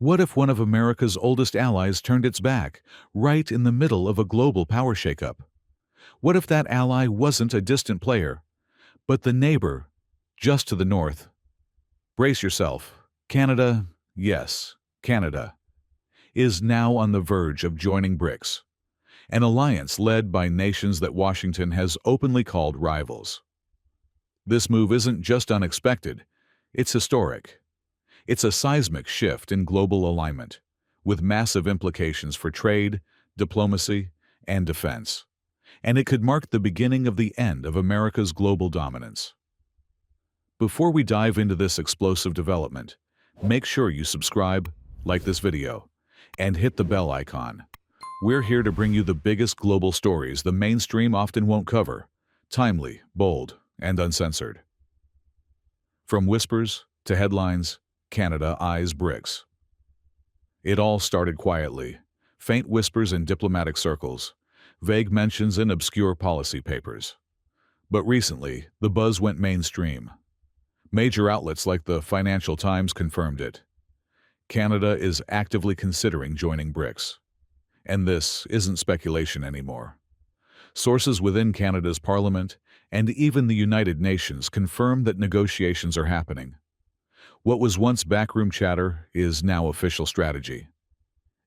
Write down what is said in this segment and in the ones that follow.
What if one of America's oldest allies turned its back, right in the middle of a global power shakeup? What if that ally wasn't a distant player, but the neighbor just to the north? Brace yourself. Canada, yes, Canada, is now on the verge of joining BRICS, an alliance led by nations that Washington has openly called rivals. This move isn't just unexpected, it's historic. It's a seismic shift in global alignment, with massive implications for trade, diplomacy, and defense. And it could mark the beginning of the end of America's global dominance. Before we dive into this explosive development, make sure you subscribe, like this video, and hit the bell icon. We're here to bring you the biggest global stories the mainstream often won't cover, timely, bold, and uncensored. From whispers to headlines, Canada eyes BRICS. It all started quietly, faint whispers in diplomatic circles, vague mentions in obscure policy papers. But recently, the buzz went mainstream. Major outlets like the Financial Times confirmed it. Canada is actively considering joining BRICS. And this isn't speculation anymore. Sources within Canada's parliament and even the United Nations confirm that negotiations are happening. What was once backroom chatter is now official strategy.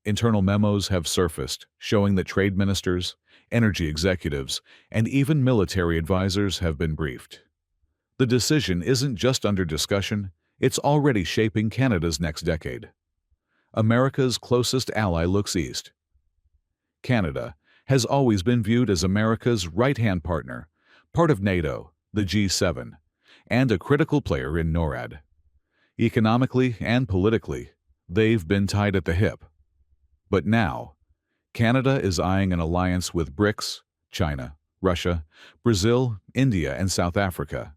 Internal memos have surfaced showing that trade ministers, energy executives, and even military advisors have been briefed. The decision isn't just under discussion, it's already shaping Canada's next decade. America's closest ally looks east. Canada has always been viewed as America's right-hand partner, part of NATO, the G7, and a critical player in NORAD. Economically and politically, they've been tied at the hip. But now, Canada is eyeing an alliance with BRICS, China, Russia, Brazil, India, and South Africa.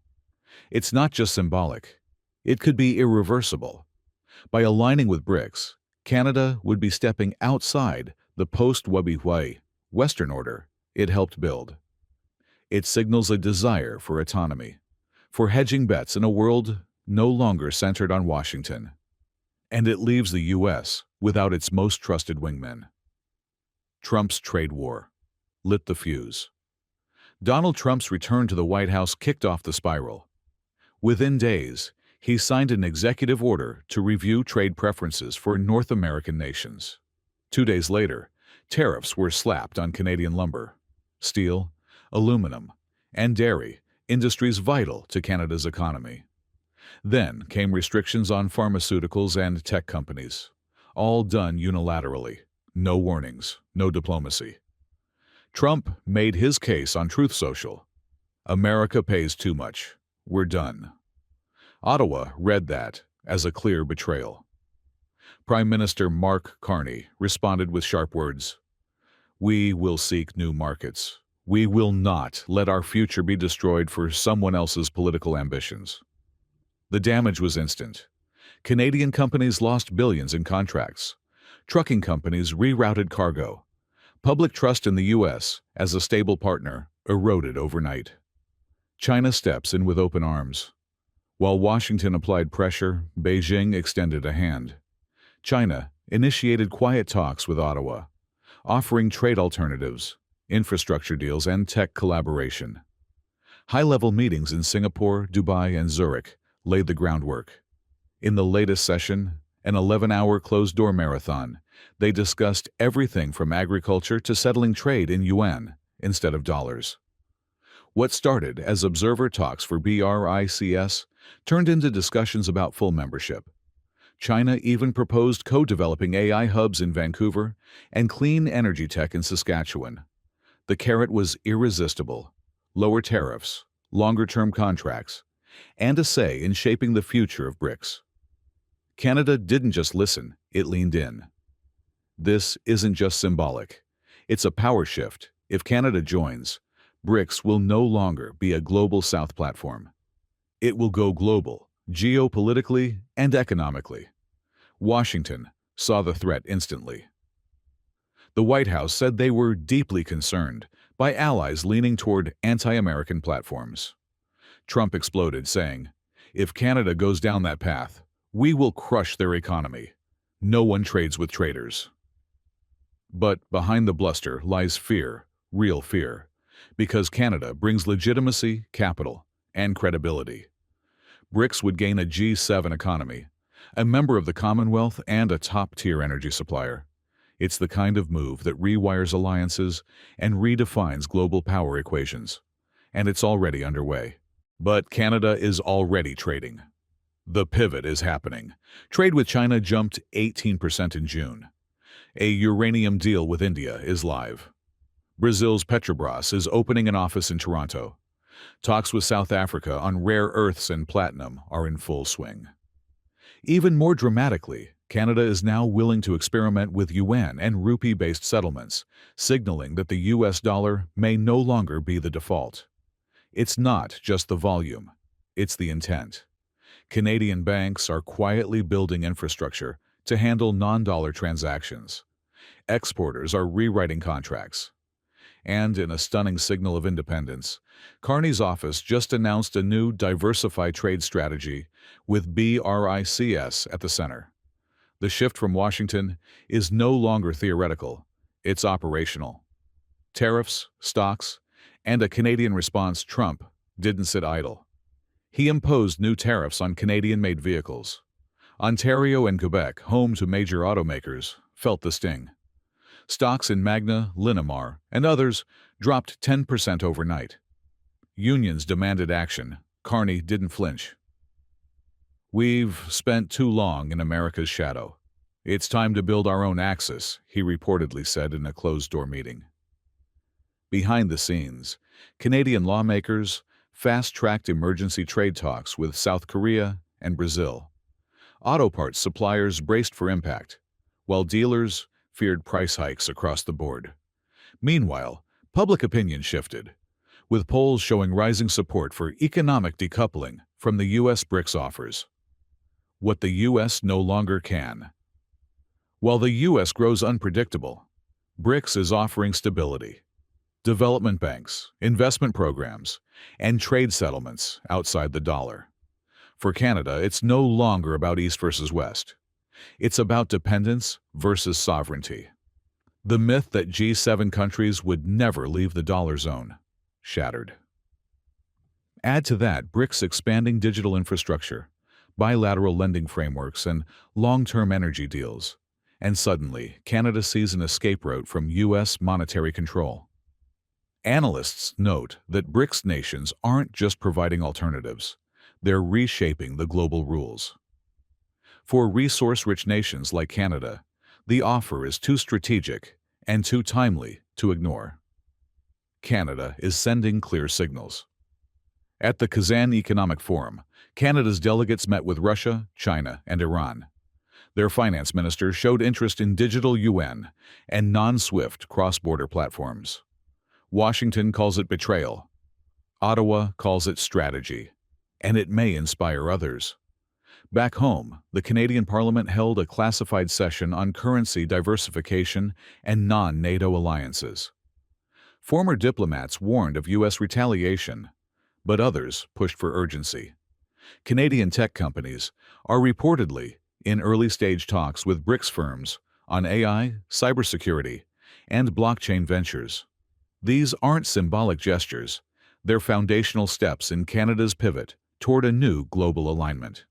It's not just symbolic. It could be irreversible. By aligning with BRICS, Canada would be stepping outside the post-Wei Western order it helped build. It signals a desire for autonomy, for hedging bets in a world no longer centered on Washington. And it leaves the U.S. without its most trusted wingmen. Trump's trade war lit the fuse. Donald Trump's return to the White House kicked off the spiral. Within days, he signed an executive order to review trade preferences for North American nations. 2 days later, tariffs were slapped on Canadian lumber, steel, aluminum, and dairy, industries vital to Canada's economy. Then came restrictions on pharmaceuticals and tech companies, all done unilaterally, no warnings, no diplomacy. Trump made his case on Truth Social. America pays too much. We're done. Ottawa read that as a clear betrayal. Prime Minister Mark Carney responded with sharp words. We will seek new markets. We will not let our future be destroyed for someone else's political ambitions. The damage was instant. Canadian companies lost billions in contracts. Trucking companies rerouted cargo. Public trust in the U.S. as a stable partner eroded overnight. China steps in with open arms. While Washington applied pressure, Beijing extended a hand. China initiated quiet talks with Ottawa, offering trade alternatives, infrastructure deals, and tech collaboration. High-level meetings in Singapore, Dubai, and Zurich laid the groundwork. In the latest session, an 11-hour closed-door marathon, they discussed everything from agriculture to settling trade in yuan instead of dollars. What started as observer talks for BRICS turned into discussions about full membership. China even proposed co-developing AI hubs in Vancouver and clean energy tech in Saskatchewan. The carrot was irresistible: lower tariffs, longer-term contracts, and a say in shaping the future of BRICS. Canada didn't just listen, it leaned in. This isn't just symbolic. It's a power shift. If Canada joins, BRICS will no longer be a global South platform. It will go global, geopolitically and economically. Washington saw the threat instantly. The White House said they were deeply concerned by allies leaning toward anti-American platforms. Trump exploded, saying, "If Canada goes down that path, we will crush their economy. No one trades with traitors. But behind the bluster lies fear, real fear, because Canada brings legitimacy, capital, and credibility. BRICS would gain a G7 economy, a member of the Commonwealth and a top-tier energy supplier. It's the kind of move that rewires alliances and redefines global power equations. And it's already underway. But Canada is already trading. The pivot is happening. Trade with China jumped 18% in June. A uranium deal with India is live. Brazil's Petrobras is opening an office in Toronto. Talks with South Africa on rare earths and platinum are in full swing. Even more dramatically, Canada is now willing to experiment with yuan and rupee-based settlements, signaling that the US dollar may no longer be the default. It's not just the volume, it's the intent. Canadian banks are quietly building infrastructure to handle non-dollar transactions. Exporters are rewriting contracts. And in a stunning signal of independence, Carney's office just announced a new diversified trade strategy with BRICS at the center. The shift from Washington is no longer theoretical, it's operational. Tariffs, stocks, and a Canadian response. Trump didn't sit idle. He imposed new tariffs on Canadian-made vehicles. Ontario and Quebec, home to major automakers, felt the sting. Stocks in Magna, Linamar, and others dropped 10% overnight. Unions demanded action. Carney didn't flinch. "We've spent too long in America's shadow. It's time to build our own axis," he reportedly said in a closed-door meeting. Behind the scenes, Canadian lawmakers fast-tracked emergency trade talks with South Korea and Brazil. Auto parts suppliers braced for impact, while dealers feared price hikes across the board. Meanwhile, public opinion shifted, with polls showing rising support for economic decoupling from the U.S. BRICS offers. What the U.S. no longer can. While the U.S. grows unpredictable, BRICS is offering stability. Development banks, investment programs, and trade settlements outside the dollar. For Canada, it's no longer about East versus West. It's about dependence versus sovereignty. The myth that G7 countries would never leave the dollar zone shattered. Add to that BRICS expanding digital infrastructure, bilateral lending frameworks, and long-term energy deals, and suddenly Canada sees an escape route from U.S. monetary control. Analysts note that BRICS nations aren't just providing alternatives, they're reshaping the global rules. For resource-rich nations like Canada, the offer is too strategic and too timely to ignore. Canada is sending clear signals. At the Kazan Economic Forum, Canada's delegates met with Russia, China, and Iran. Their finance ministers showed interest in digital yuan and non-SWIFT cross-border platforms. Washington calls it betrayal. Ottawa calls it strategy, and it may inspire others. Back home, the Canadian Parliament held a classified session on currency diversification and non-NATO alliances. Former diplomats warned of U.S. retaliation, but others pushed for urgency. Canadian tech companies are reportedly in early-stage talks with BRICS firms on AI, cybersecurity, and blockchain ventures. These aren't symbolic gestures, they're foundational steps in Canada's pivot toward a new global alignment.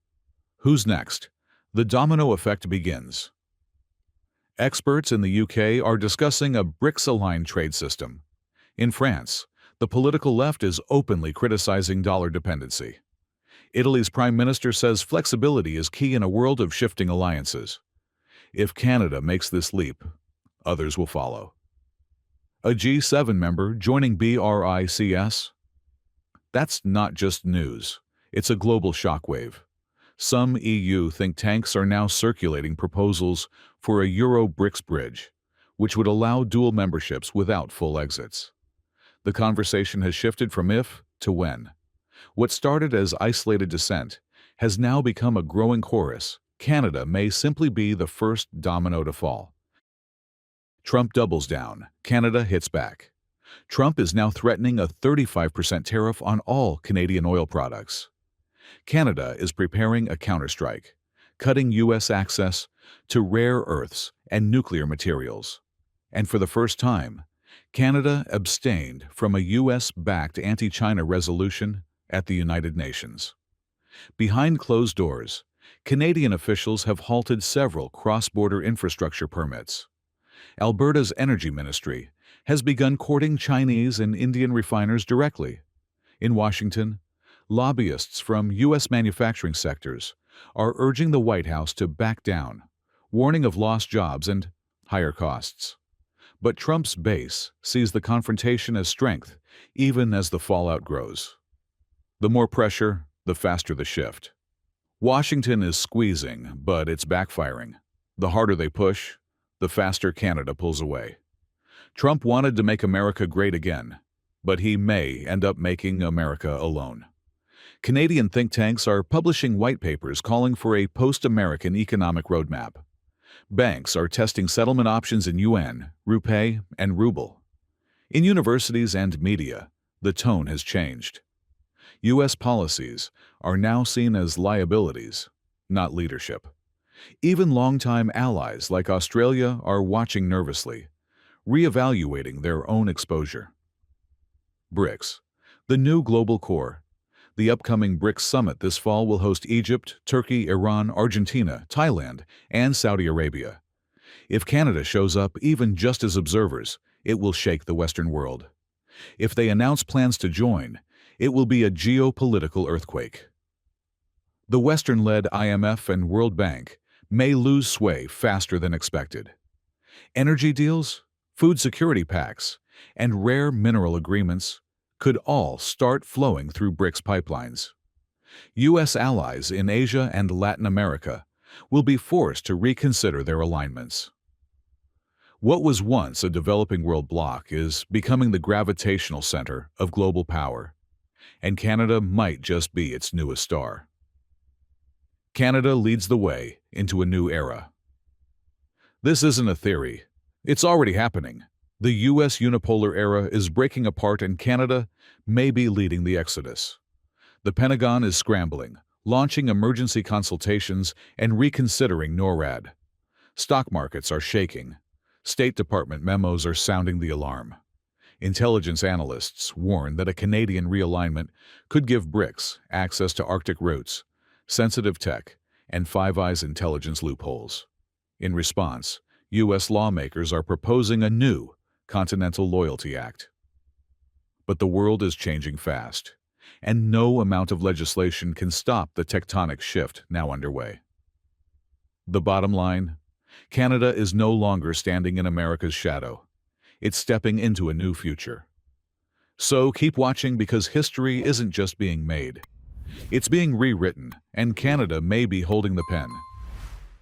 Who's next? The domino effect begins. Experts in the UK are discussing a BRICS-aligned trade system. In France, the political left is openly criticizing dollar dependency. Italy's prime minister says flexibility is key in a world of shifting alliances. If Canada makes this leap, others will follow. A G7 member joining BRICS? That's not just news. It's a global shockwave. Some EU think tanks are now circulating proposals for a Euro-BRICS bridge, which would allow dual memberships without full exits. The conversation has shifted from if to when. What started as isolated dissent has now become a growing chorus. Canada may simply be the first domino to fall. Trump doubles down. Canada hits back. Trump is now threatening a 35% tariff on all Canadian oil products. Canada is preparing a counterstrike. cutting U.S. access to rare earths and nuclear materials. And for the first time, Canada abstained from a U.S.-backed anti-China resolution at the United Nations. Behind closed doors, Canadian officials have halted several cross-border infrastructure permits. Alberta's Energy Ministry has begun courting Chinese and Indian refiners directly. In Washington, lobbyists from U.S. manufacturing sectors are urging the White House to back down, warning of lost jobs and higher costs. But Trump's base sees the confrontation as strength, even as the fallout grows. The more pressure, the faster the shift. Washington is squeezing, but it's backfiring. The harder they push, the faster Canada pulls away. Trump wanted to make America great again, but he may end up making America alone. Canadian think tanks are publishing white papers calling for a post-American economic roadmap. Banks are testing settlement options in yuan, rupee, and ruble. In universities and media, the tone has changed. U.S. policies are now seen as liabilities, not leadership. Even longtime allies like Australia are watching nervously, reevaluating their own exposure. BRICS, the new global core. The upcoming BRICS summit this fall will host Egypt, Turkey, Iran, Argentina, Thailand, and Saudi Arabia. If Canada shows up even just as observers, it will shake the Western world. If they announce plans to join, it will be a geopolitical earthquake. The Western-led IMF and World Bank may lose sway faster than expected. Energy deals, food security pacts, and rare mineral agreements could all start flowing through BRICS pipelines. U.S. allies in Asia and Latin America will be forced to reconsider their alignments. What was once a developing world bloc is becoming the gravitational center of global power, and Canada might just be its newest star. Canada leads the way into a new era. This isn't a theory. It's already happening. The U.S. unipolar era is breaking apart and Canada may be leading the exodus. The Pentagon is scrambling, launching emergency consultations and reconsidering NORAD. Stock markets are shaking. State Department memos are sounding the alarm. Intelligence analysts warn that a Canadian realignment could give BRICS access to Arctic routes, sensitive tech, and Five Eyes intelligence loopholes. In response, U.S. lawmakers are proposing a new Continental Loyalty Act. But the world is changing fast, and no amount of legislation can stop the tectonic shift now underway. The bottom line: Canada is no longer standing in America's shadow. It's stepping into a new future. So keep watching, because history isn't just being made. It's being rewritten, and Canada may be holding the pen.